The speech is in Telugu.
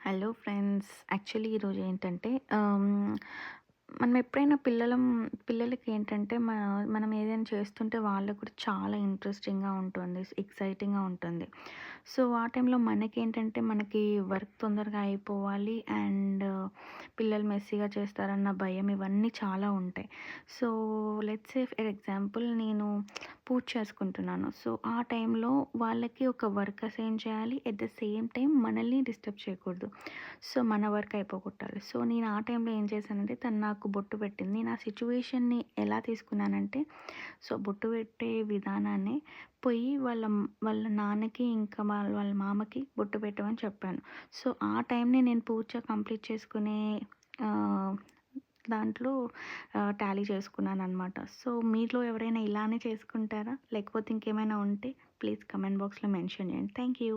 Hello friends. యాక్చువల్లీ ఈరోజు ఏంటంటే మనం ఎప్పుడైనా పిల్లలకి ఏంటంటే మనం ఏదైనా చేస్తుంటే వాళ్ళకి కూడా చాలా ఇంట్రెస్టింగ్‌గా ఉంటుంది. ఎక్సైటింగ్‌గా ఉంటుంది. సో, ఆ టైంలో మనకేంటంటే మనకి వర్క్ తొందరగా అయిపోవాలి అండ్ పిల్లలు మెస్సీగా చేస్తారన్న భయం ఇవన్నీ చాలా ఉంటాయి. So, let's say for example నేను పూజ చేసుకుంటున్నాను. సో, ఆ టైంలో వాళ్ళకి ఒక వర్క్ అసైన్ చేయాలి. ఎట్ ద సేమ్ టైం మనల్ని డిస్టర్బ్ చేయకూడదు. సో, మన వర్క్ అయిపోగొట్టాలి. సో, నేను ఆ టైంలో ఏం చేశానంటే తను నాకు బొట్టు పెట్టింది. నేను ఆ సిట్యుయేషన్‌ని ఎలా తీసుకున్నానంటే, సో, బొట్టు పెట్టే విధానాన్ని పోయి వాళ్ళ నాన్నకి ఇంకా వాళ్ళ మామకి బొట్టు పెట్టమని చెప్పాను. సో, ఆ టైంని నేను పూజ కంప్లీట్ చేసుకునే ఆహ్, దాంట్లో టాలీ చేసుకున్నాననమాట. సో, మీలో ఎవరైనా ఇలానే చేసుకుంటారా? లేకపోతే ఇంకేమైనా ఉంటే ప్లీజ్ కమెంట్ బాక్స్‌లో మెన్షన్ చేయండి. Thank you.